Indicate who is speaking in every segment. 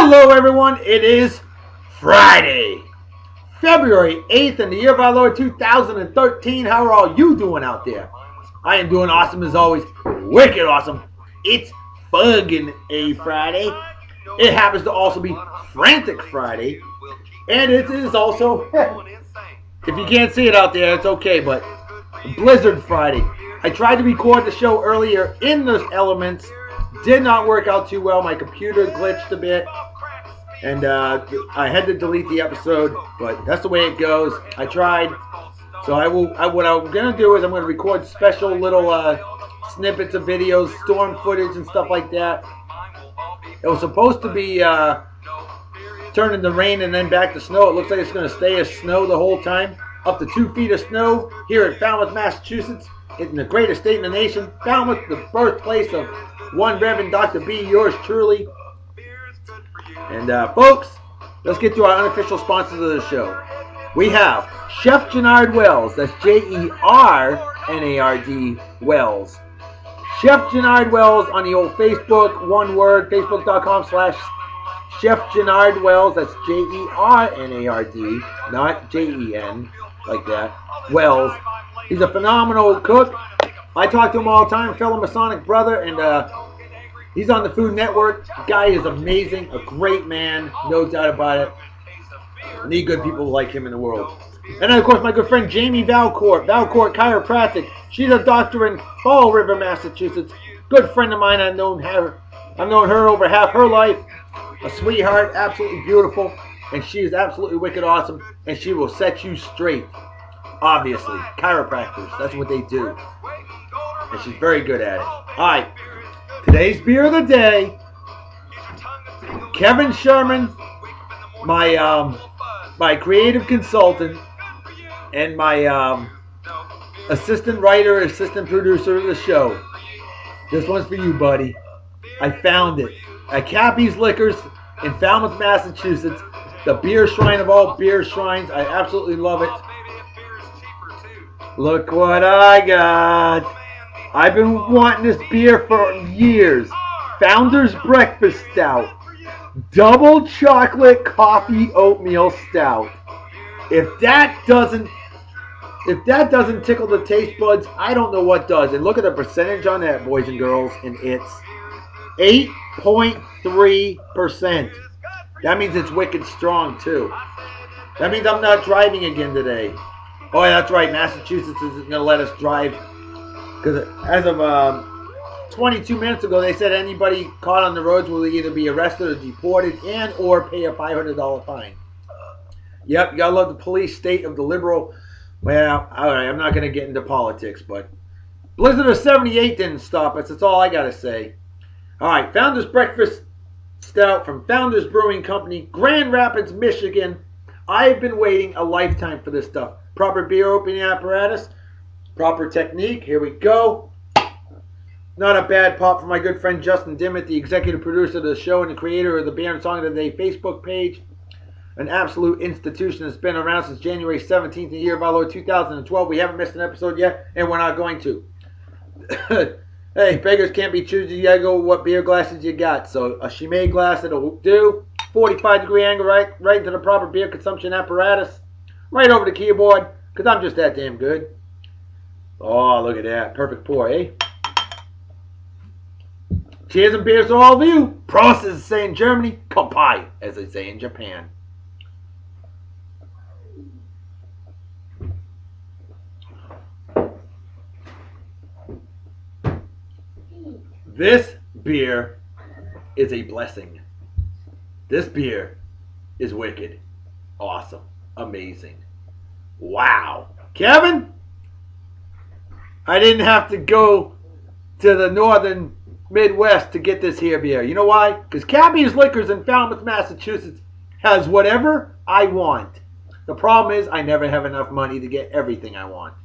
Speaker 1: Hello everyone, it is Friday, February 8th in the year of our Lord 2013. How are all you doing out there? I am doing awesome as always, wicked awesome. It's fucking a Friday. It happens to also be Frantic Friday. And it is also, if you can't see it out there, it's okay, but Blizzard Friday. I tried to record the show earlier in the elements. Did not work out too well. My computer glitched a bit. And I had to delete the episode, but that's the way it goes. I tried. So what I'm going to do is I'm going to record special little snippets of videos, storm footage and stuff like that. It was supposed to be turning to rain and then back to snow. It looks like it's going to stay as snow the whole time. Up to 2 feet of snow here at Falmouth, Massachusetts. In the greatest state in the nation. Falmouth, the birthplace of one Reverend Dr. B, yours truly. And folks, let's get to our unofficial sponsors of the show. We have Chef Jenard Wells. That's Jernard Wells. Chef Jenard Wells on the old Facebook, one word, facebook.com/Chef Jenard Wells. That's Jernard, not Jen, like that. Wells. He's a phenomenal cook. I talk to him all the time, fellow Masonic brother, and he's on the Food Network. The guy is amazing, a great man, no doubt about it. I need good people like him in the world. And then, of course, my good friend Jamie Valcourt Chiropractic. She's a doctor in Fall River, Massachusetts. Good friend of mine. I've known her over half her life. A sweetheart, absolutely beautiful, and she is absolutely wicked awesome, and she will set you straight. Obviously, chiropractors, that's what they do. And she's very good at it. Alright, today's beer of the day, Kevin Sherman, my creative consultant, and my assistant writer, assistant producer of the show. This one's for you, buddy. I found it at Cappy's Liquors in Falmouth, Massachusetts. The beer shrine of all beer shrines. I absolutely love it. Look what I got. I've been wanting this beer for years. Founders Breakfast Stout. Double chocolate coffee oatmeal stout. If that doesn't tickle the taste buds, I don't know what does. And look at the percentage on that, boys and girls. And it's 8.3%. That means it's wicked strong, too. That means I'm not driving again today. Oh, yeah, that's right. Massachusetts isn't going to let us drive. Because as of 22 minutes ago, they said anybody caught on the roads will either be arrested or deported and or pay a $500 fine. Yep, you got to love the police state of the liberal. Well, all right, I'm not going to get into politics, but Blizzard of 78 didn't stop us. That's all I got to say. All right, Founders Breakfast Stout from Founders Brewing Company, Grand Rapids, Michigan. I've been waiting a lifetime for this stuff. Proper beer opening apparatus, proper technique. Here we go. Not a bad pop from my good friend Justin Dimmitt, the executive producer of the show and the creator of the Beer and Song of the Day Facebook page. An absolute institution that's been around since January 17th in the year of our Lord 2012. We haven't missed an episode yet, and we're not going to. Hey, beggars can't be choosy. You gotta go with what beer glasses you got. So a Chimay glass, it'll do. 45-degree angle right into the proper beer consumption apparatus. Right over the keyboard, because I'm just that damn good. Oh, look at that. Perfect pour, eh? Cheers and beers to all of you. Prost, as they say in Germany. Kampai, as they say in Japan. This beer is a blessing. This beer is wicked. Awesome. Amazing. Wow. Kevin? I didn't have to go to the northern Midwest to get this here beer. You know why? Because Cappy's Liquors in Falmouth, Massachusetts has whatever I want. The problem is I never have enough money to get everything I want.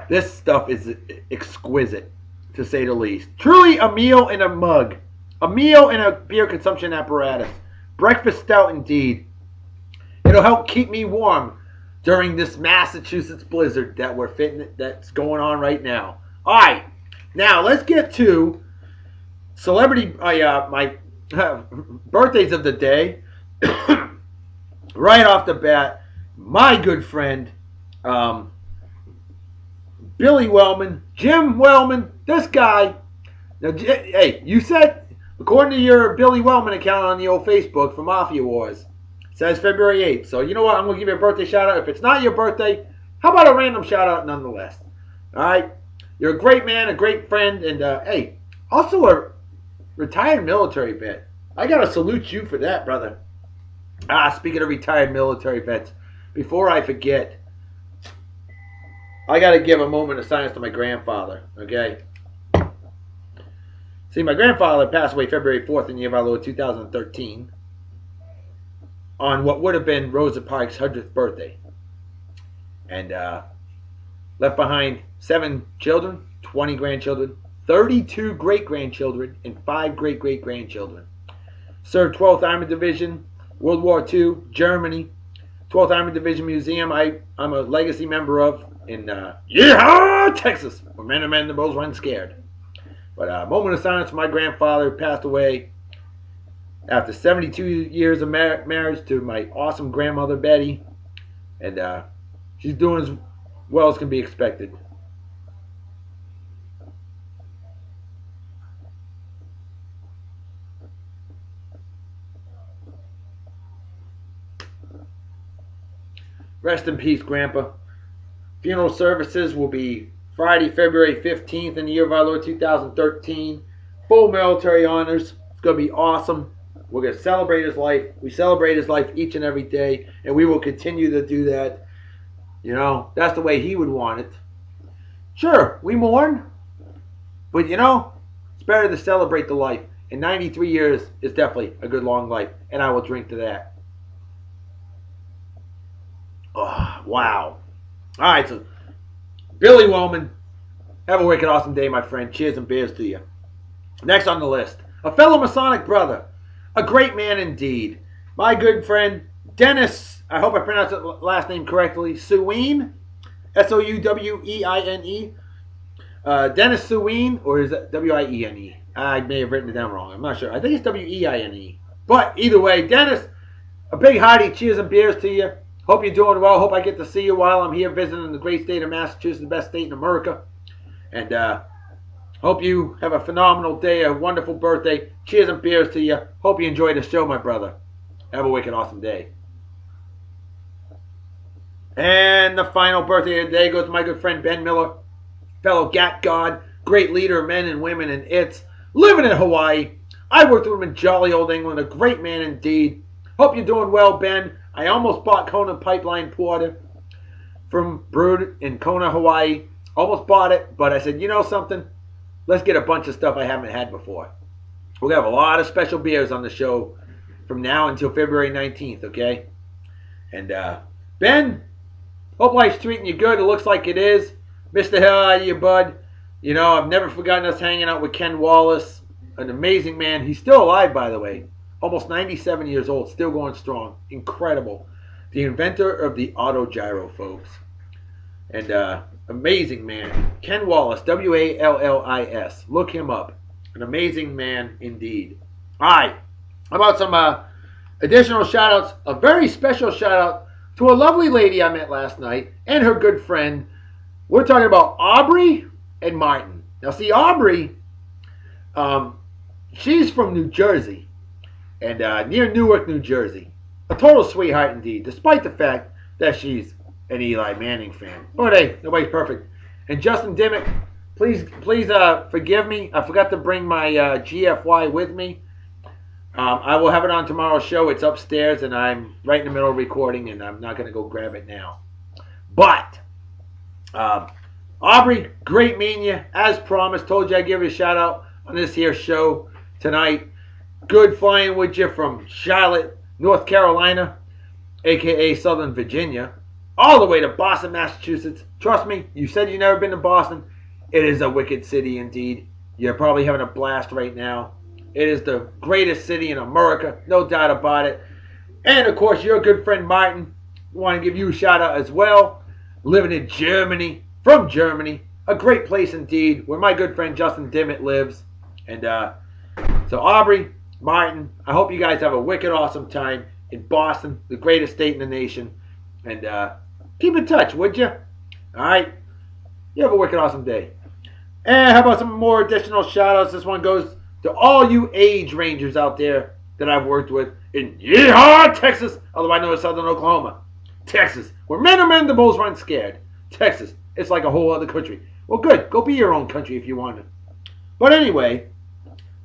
Speaker 1: This stuff is exquisite, to say the least. Truly a meal in a mug. A meal in a beer consumption apparatus. Breakfast stout indeed. It'll help keep me warm during this Massachusetts blizzard that's going on right now. All right. Now let's get to celebrity my birthdays of the day. Right off the bat, my good friend Billy Wellman, Jim Wellman, this guy. Now, hey, you said, according to your Billy Wellman account on the old Facebook for Mafia Wars, it says February 8th. So you know what? I'm going to give you a birthday shout out. If it's not your birthday, how about a random shout out nonetheless? All right? You're a great man, a great friend, and hey, also a retired military vet. I got to salute you for that, brother. Speaking of retired military vets, before I forget, I got to give a moment of silence to my grandfather, okay? See, my grandfather passed away February 4th in the year of our Lord 2013 on what would have been Rosa Parks' 100th birthday. And left behind 7 children, 20 grandchildren, 32 great-grandchildren, and 5 great-great-grandchildren. Served 12th Armored Division, World War II, Germany, 12th Armored Division Museum I'm a legacy member of in Yeehaw, Texas, where men are men, the bulls run scared. But a moment of silence for my grandfather who passed away after 72 years of marriage to my awesome grandmother, Betty. And she's doing as well as can be expected. Rest in peace, Grandpa. Funeral services will be Friday, February 15th in the year of our Lord 2013. Full military honors. It's going to be awesome. We're going to celebrate his life. We celebrate his life each and every day, and we will continue to do that. You know, that's the way he would want it. Sure, we mourn, but you know, it's better to celebrate the life. And 93 years is definitely a good long life, and I will drink to that. Oh, wow. All right, so Billy Wellman, have a wicked awesome day, my friend. Cheers and beers to you. Next on the list, a fellow Masonic brother, a great man indeed, my good friend Dennis, I hope I pronounced the last name correctly, Suween, Souweine, Dennis Suween, or is that Wiene? I may have written it down wrong, I'm not sure. I think it's Weine. But either way, Dennis, a big hearty cheers and beers to you. Hope you're doing well. Hope I get to see you while I'm here visiting the great state of Massachusetts, the best state in America. And hope you have a phenomenal day, a wonderful birthday. Cheers and beers to you. Hope you enjoy the show, my brother. Have a wicked awesome day. And the final birthday of the day goes to my good friend Ben Miller, fellow Gat God, great leader of men and women in its, living in Hawaii. I worked with him in jolly old England, a great man indeed. Hope you're doing well, Ben. I almost bought Kona Pipeline Porter from brewed in Kona, Hawaii. Almost bought it, but I said, you know something? Let's get a bunch of stuff I haven't had before. We're going to have a lot of special beers on the show from now until February 19th, okay? And Ben, hope life's treating you good. It looks like it is. Miss the hell out of you, bud. You know, I've never forgotten us hanging out with Ken Wallace, an amazing man. He's still alive, by the way. Almost 97 years old, still going strong. Incredible. The inventor of the autogyro, folks. And amazing man. Ken Wallace, Wallis. Look him up. An amazing man indeed. All right. How about some additional shout-outs? A very special shout-out to a lovely lady I met last night and her good friend. We're talking about Aubrey and Martin. Now, see, Aubrey, she's from New Jersey. And near Newark, New Jersey. A total sweetheart indeed, despite the fact that she's an Eli Manning fan. But hey, nobody's perfect. And Justin Dimmick, please forgive me. I forgot to bring my GFY with me. I will have it on tomorrow's show. It's upstairs, and I'm right in the middle of recording, and I'm not going to go grab it now. But, Aubrey, great meeting you. As promised, told you I'd give you a shout-out on this here show tonight. Good flying with you from Charlotte, North Carolina, a.k.a. Southern Virginia, all the way to Boston, Massachusetts. Trust me, you said you've never been to Boston. It is a wicked city indeed. You're probably having a blast right now. It is the greatest city in America, no doubt about it. And, of course, your good friend Martin. I want to give you a shout-out as well. Living in Germany, from Germany. a great place indeed, where my good friend Justin Dimmitt lives. And so Aubrey, Martin, I hope you guys have a wicked awesome time in Boston, the greatest state in the nation. And keep in touch, would you? All right. You have a wicked awesome day. And how about some more additional shout outs? This one goes to all you age rangers out there that I've worked with in Yeehaw, Texas, otherwise known as Southern Oklahoma. Texas, where men are men, the bulls run scared. Texas, it's like a whole other country. Well, good. Go be your own country if you want to. But anyway,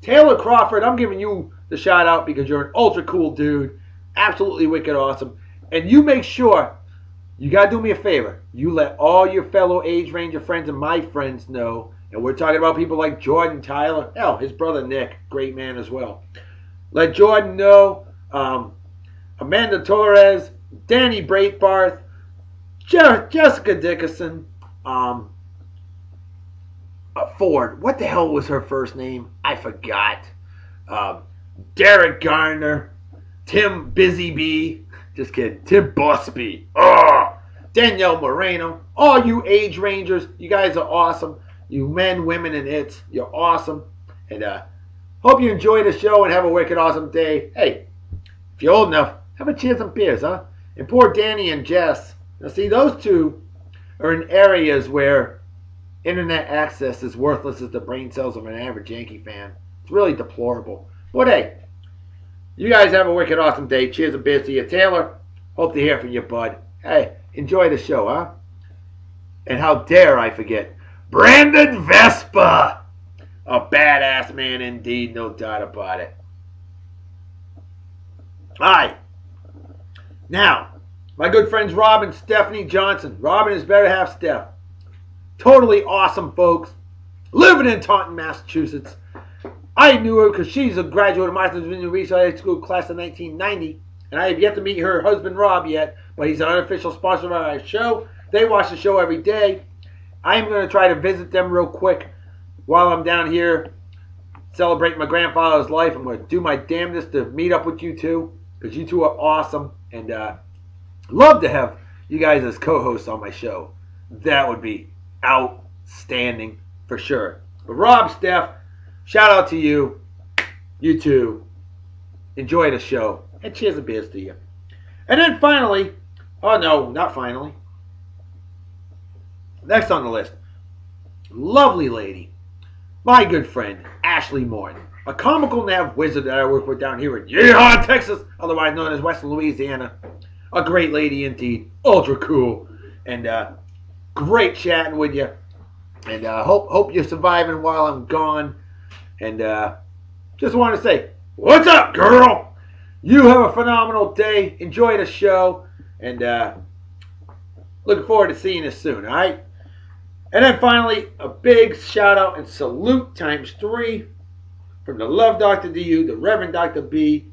Speaker 1: Taylor Crawford, I'm giving you the shout out because you're an ultra cool dude. Absolutely wicked awesome. And you make sure, you got to do me a favor. You let all your fellow age ranger friends and my friends know. And we're talking about people like Jordan Tyler. Hell, his brother Nick, great man as well. Let Jordan know. Amanda Torres, Danny Breitbarth, Jessica Dickerson, Ford. What the hell was her first name? I forgot. Derek Garner, Tim Busybee. Just kidding. Tim Busby. Oh, Danielle Moreno. All you age rangers, you guys are awesome. You men, women, and its, you're awesome. And hope you enjoy the show and have a wicked awesome day. Hey, if you're old enough, have a cheers and beers, huh? And poor Danny and Jess. Now see, those two are in areas where internet access is worthless as the brain cells of an average Yankee fan. It's really deplorable. But hey, you guys have a wicked awesome day. Cheers and beers to you. Taylor, hope to hear from you, bud. Hey, enjoy the show, huh? And how dare I forget, Brandon Vespa. A badass man indeed, no doubt about it. Alright. Now, my good friends Rob and Stephanie Johnson. Rob and his better half, Steph. Totally awesome folks. Living in Taunton, Massachusetts. I knew her because she's a graduate of Martha's Vineyard Research High School class of 1990. And I have yet to meet her husband Rob yet, but he's an unofficial sponsor of our show. They watch the show every day. I am going to try to visit them real quick while I'm down here celebrating my grandfather's life. I'm going to do my damnedest to meet up with you two, because you two are awesome. And love to have you guys as co-hosts on my show. That would be outstanding for sure. But Rob, Steph, shout out to you. You two. Enjoy the show. And cheers and beers to you. And then finally, oh no, not finally. Next on the list, lovely lady, my good friend, Ashley Morton, a comical nav wizard that I work with down here in Yeehaw, Texas, otherwise known as Western Louisiana. A great lady indeed, ultra cool, and great chatting with you. And hope you're surviving while I'm gone. And just want to say, what's up, girl? You have a phenomenal day. Enjoy the show. And looking forward to seeing you soon, all right? And then finally, a big shout out and salute times 3 from the Love Dr. DU, the Reverend Dr. B,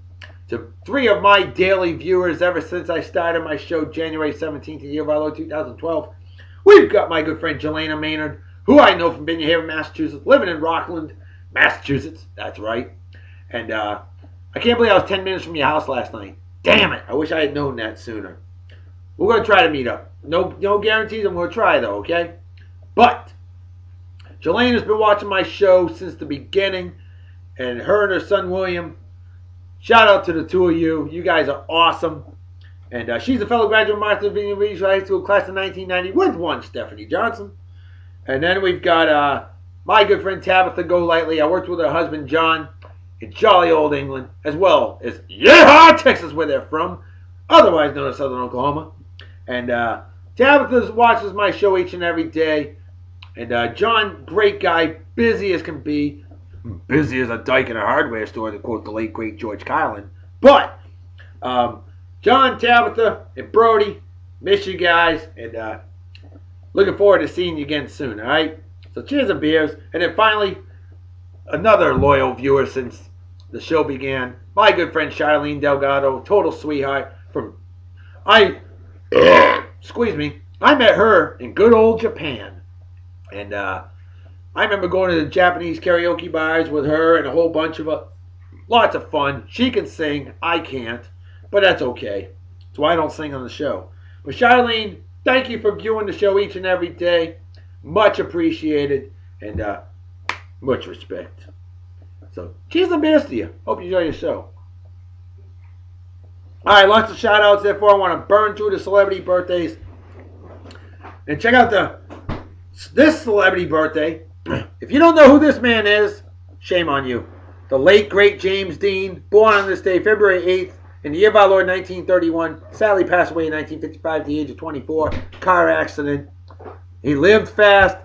Speaker 1: to 3 of my daily viewers ever since I started my show January 17th, the year of our Lord 2012. We've got my good friend Jilana Maynard, who I know from being here in Massachusetts, living in Rockland, Massachusetts. That's right. And I can't believe I was 10 minutes from your house last night. Damn it. I wish I had known that sooner. We're going to try to meet up. No guarantees. I'm going to try, though, okay? But Jilane has been watching my show since the beginning, and her and her son William, shout out to the two of you. You guys are awesome. And she's a fellow graduate of Martha's Vineyard Research High School class of 1990 with one Stephanie Johnson. And then we've got my good friend Tabitha Golightly. I worked with her husband John in jolly old England, as well as Yeehaw, Texas, where they're from, otherwise known as Southern Oklahoma. And Tabitha watches my show each and every day. And John, great guy, busy as can be. Busy as a dyke in a hardware store, to quote the late, great George Carlin. But John, Tabitha, and Brody, miss you guys. And looking forward to seeing you again soon, all right? So cheers and beers. And then finally, another loyal viewer since the show began, my good friend Charlene Delgado, total sweetheart from... excuse me. I met her in good old Japan. And I remember going to the Japanese karaoke bars with her and a whole bunch of lots of fun. She can sing, I can't, but that's okay. That's why I don't sing on the show. But Charlene, thank you for viewing the show each and every day. Much appreciated and much respect. So, cheers and beers to you. Hope you enjoy your show. Alright, lots of shout outs. Therefore, I want to burn through the celebrity birthdays. And check out this celebrity birthday. If you don't know who this man is, shame on you. The late, great James Dean, born on this day, February 8th, in the year of our Lord 1931. Sadly passed away in 1955 at the age of 24. Car accident. He lived fast,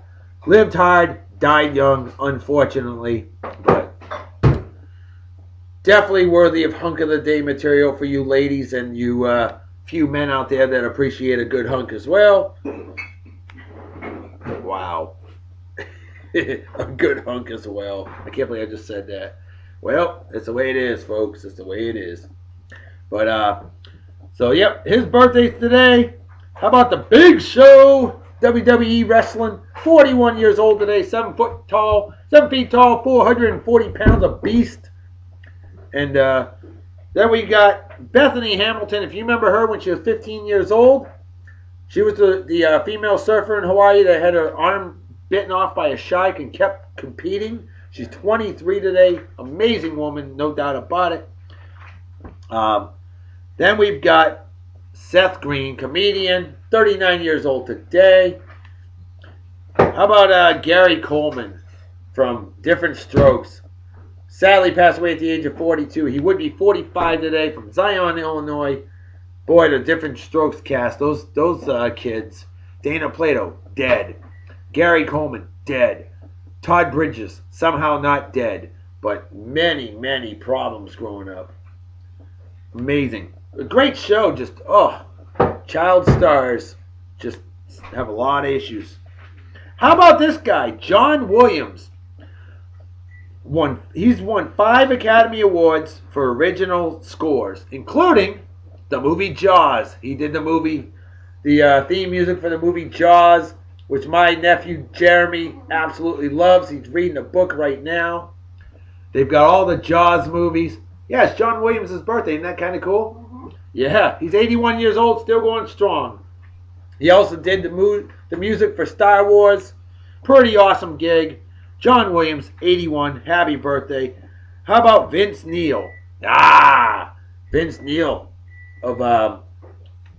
Speaker 1: lived hard, died young, unfortunately. But definitely worthy of hunk of the day material for you ladies and you few men out there that appreciate a good hunk as well. Wow. A good hunk as well. I can't believe I just said that. Well, it's the way it is, folks. It's the way it is. But, so, yep, his birthday's today. How about the Big Show? WWE Wrestling. 41 years old today. 7 feet tall, 440 pounds of beast. And then we got Bethany Hamilton. If you remember her when she was 15 years old, she was the female surfer in Hawaii that had her arm bitten off by a shark and kept competing. She's 23 today. Amazing woman, no doubt about it. Then we've got Seth Green, comedian, 39 years old today. How about Gary Coleman from Different Strokes? Sadly passed away at the age of 42. He would be 45 today, from Zion, Illinois. Boy, the Different Strokes cast. Those kids. Dana Plato, dead. Gary Coleman, dead. Todd Bridges, somehow not dead. But many, many problems growing up. Amazing. A great show. Just, child stars just have a lot of issues. How about this guy, John Williams? He's won 5 Academy Awards for original scores, including the movie Jaws. He did the theme music for the movie Jaws, which my nephew Jeremy absolutely loves. He's reading a book right now. They've got all the Jaws movies. Yeah, it's John Williams' birthday. Isn't that kind of cool? Mm-hmm. Yeah, he's 81 years old, still going strong. He also did the music for Star Wars. Pretty awesome gig. John Williams, 81. Happy birthday. How about Vince Neil? Vince Neil of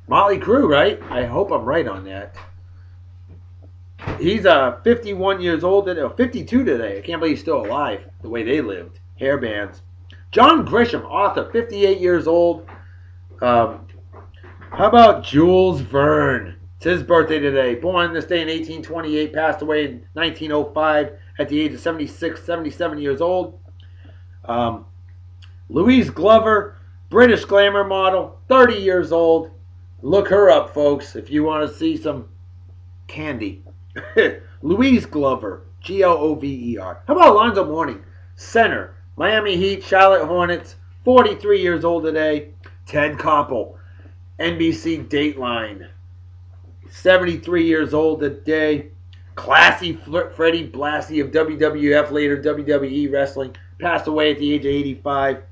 Speaker 1: Motley Crue, right? I hope I'm right on that. He's 51 years old, 52 today. I can't believe he's still alive, the way they lived. Hair bands. John Grisham, author, 58 years old. How about Jules Verne? It's his birthday today. Born this day in 1828, passed away in 1905 at the age of 77 years old. Louise Glover, British glamour model, 30 years old. Look her up, folks, if you want to see some candy. Louise Glover, Glover. How about Alonzo Mourning? Center, Miami Heat, Charlotte Hornets, 43 years old today. Ted Koppel, NBC Dateline, 73 years old today. Classy Freddie Blassie of WWF, later WWE Wrestling, passed away at the age of 85.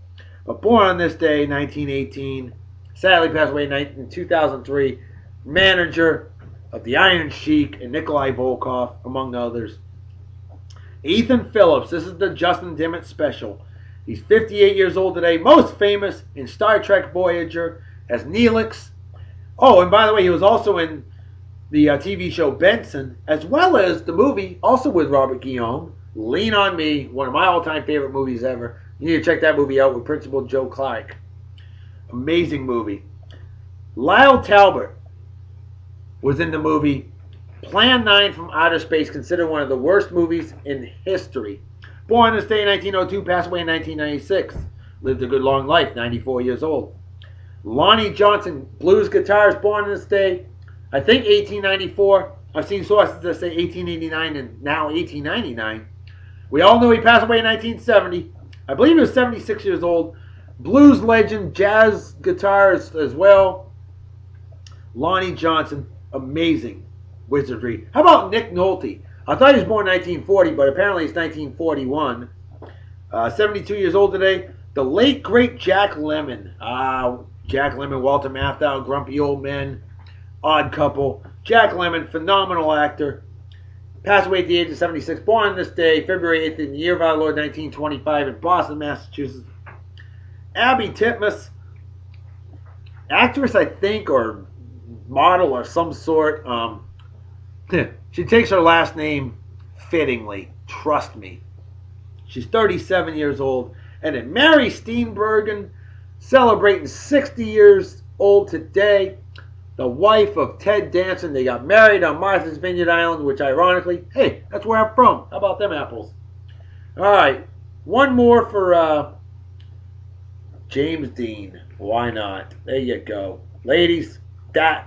Speaker 1: But born on this day, 1918. Sadly passed away in 2003. Manager of the Iron Sheik and Nikolai Volkov, among others. Ethan Phillips, this is the Justin Dimmitt special. He's 58 years old today, most famous in Star Trek Voyager as Neelix. Oh, and by the way, he was also in the TV show Benson, as well as the movie, also with Robert Guillaume, Lean on Me, one of my all-time favorite movies ever. You need to check that movie out with Principal Joe Clark. Amazing movie. Lyle Talbot was in the movie Plan 9 from Outer Space, considered one of the worst movies in history. Born this day in 1902, passed away in 1996. Lived a good long life, 94 years old. Lonnie Johnson, blues guitarist, born this day, I think 1894. I've seen sources that say 1889 and now 1899. We all know he passed away in 1970. I believe he was 76 years old. Blues legend, jazz guitarist as well. Lonnie Johnson, amazing wizardry. How about Nick Nolte? I thought he was born in 1940, but apparently it's 1941. 72 years old today. The late, great Jack Lemmon. Jack Lemmon, Walter Matthau, Grumpy Old Men, Odd Couple. Jack Lemmon, phenomenal actor. Passed away at the age of 76. Born on this day, February 8th, in the year of our Lord 1925, in Boston, Massachusetts. Abby Titmus, actress, I think, or model or some sort. She takes her last name fittingly. Trust me. She's 37 years old. And then Mary Steenburgen, celebrating 60 years old today. The wife of Ted Danson. They got married on Martha's Vineyard Island, which ironically, hey, that's where I'm from. How about them apples? All right. One more for James Dean. Why not? There you go. Ladies, that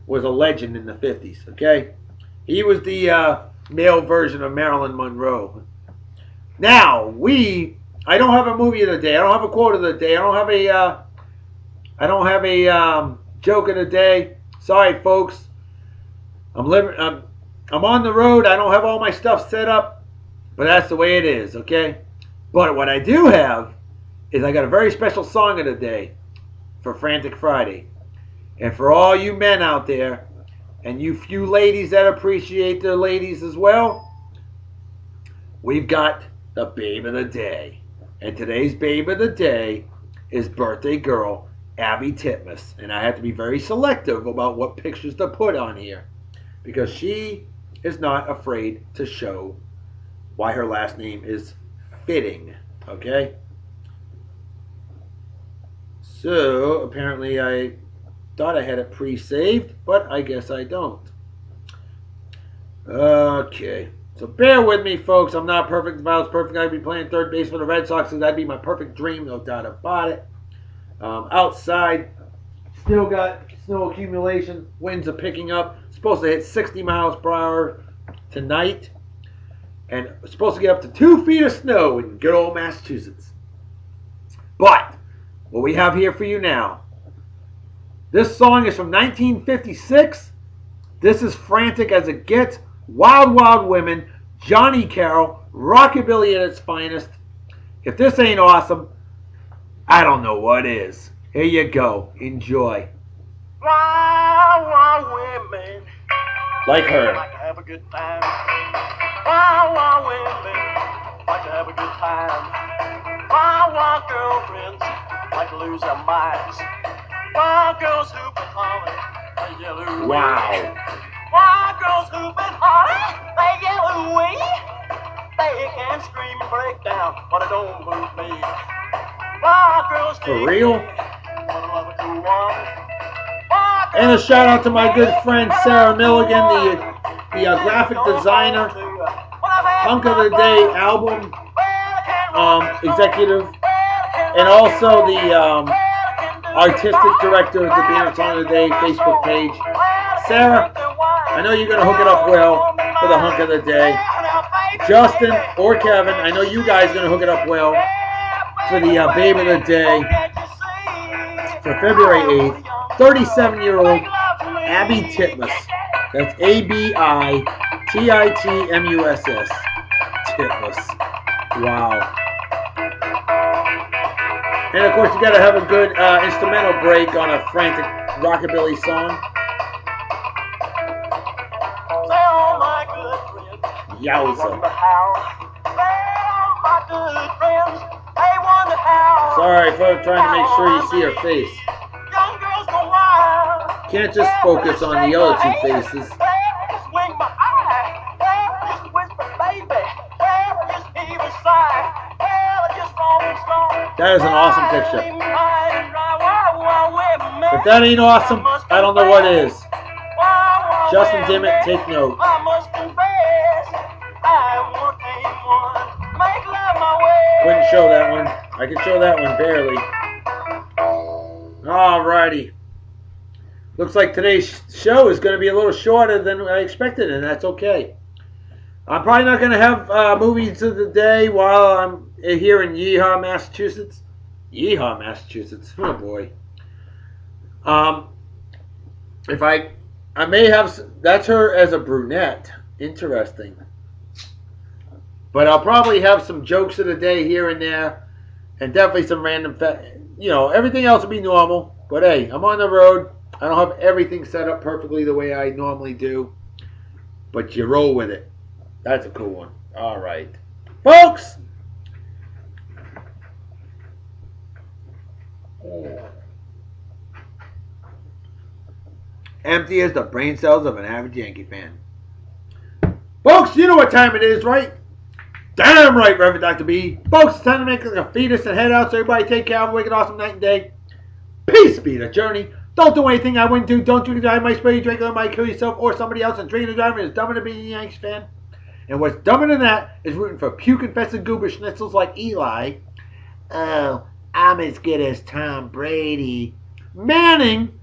Speaker 1: was a legend in the 50s, okay? He was the male version of Marilyn Monroe. Now, I don't have a movie of the day. I don't have a quote of the day. I don't have a joke of the day. Sorry, folks. I'm on the road. I don't have all my stuff set up, but that's the way it is, okay? But what I do have is I got a very special song of the day for Frantic Friday. And for all you men out there, and you few ladies that appreciate their ladies as well, we've got the babe of the day. And today's babe of the day is birthday girl Abby Titmus. And I have to be very selective about what pictures to put on here, because she is not afraid to show why her last name is fitting. Okay? So, apparently I thought I had it pre-saved, but I guess I don't. Okay. So bear with me, folks. I'm not perfect. If I was perfect, I'd be playing third base for the Red Sox, so that'd be my perfect dream, no doubt about it. Outside, still got snow accumulation. Winds are picking up. Supposed to hit 60 miles per hour tonight. And supposed to get up to 2 feet of snow in good old Massachusetts. But what we have here for you now. This song is from 1956. This is frantic as it gets. Wild Wild Women, Johnny Carroll, rockabilly at its finest. If this ain't awesome, I don't know what is. Here you go. Enjoy.
Speaker 2: Wild, wild women,
Speaker 1: Like her.
Speaker 2: like to have a good time. Wild, wild women, like to have a good time. Wild, wild girlfriends, like to lose their minds. Wild girls hoop and holler, they yell ooh.
Speaker 1: Wow.
Speaker 2: Wild girls hoop and holler, they yell ooh. They can scream and break down, but it don't move me. Wild girls
Speaker 1: For real?
Speaker 2: but I love a cool one.
Speaker 1: And a shout out to my good friend Sarah Milligan, the graphic designer, Hunk of the Day album executive, and also the artistic director of the Banner Song of the Day Facebook page. Sarah, I know you're going to hook it up well for the Hunk of the Day. Justin or Kevin, I know you guys are going to hook it up well for the Babe of the Day for February 8th. 37-year-old Abby Titmus. That's Abititmus. Titmus. Wow. And of course, you got to have a good instrumental break on a frantic rockabilly song. Yowza. Sorry, folks, trying to make sure you see her face. Can't just focus on the other two faces. That is an awesome picture. If that ain't awesome, I don't know what is. Justin Dimmitt, take note. Couldn't show that one. I can show that one barely. Alrighty. Looks like today's show is going to be a little shorter than I expected, and that's okay. I'm probably not going to have movies of the day while I'm here in Yeehaw, Massachusetts. Yeehaw, Massachusetts. Oh boy. If I may have, that's her as a brunette. Interesting. But I'll probably have some jokes of the day here and there, and definitely some random, everything else will be normal. But hey, I'm on the road. I don't have everything set up perfectly the way I normally do, but you roll with it. That's a cool one. All right. Folks. Empty as the brain cells of an average Yankee fan. Folks, you know what time it is, right? Damn right, Reverend Dr. B. Folks, it's time to make like a fetus and head out, so everybody take care. Have a wicked awesome night and day. Peace be the journey. Don't do anything I wouldn't do. Don't drink and drive. Might spray you, drink, might kill yourself or somebody else. And drinking and driving is dumber than being a Yankees fan. And what's dumber than that is rooting for puke-infested goober schnitzels like Eli. Oh, I'm as good as Tom Brady. Manning.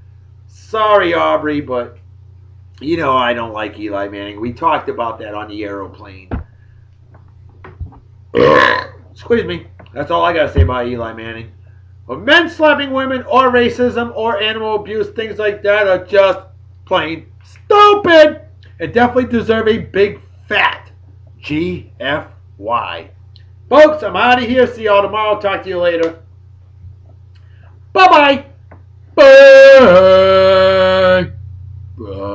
Speaker 1: Sorry, Aubrey, but you know I don't like Eli Manning. We talked about that on the aeroplane. Excuse me. That's all I got to say about Eli Manning. But men slapping women or racism or animal abuse, things like that are just plain stupid and definitely deserve a big fat GFY. Folks, I'm out of here. See y'all tomorrow. Talk to you later. Bye-bye. Bye. Bye.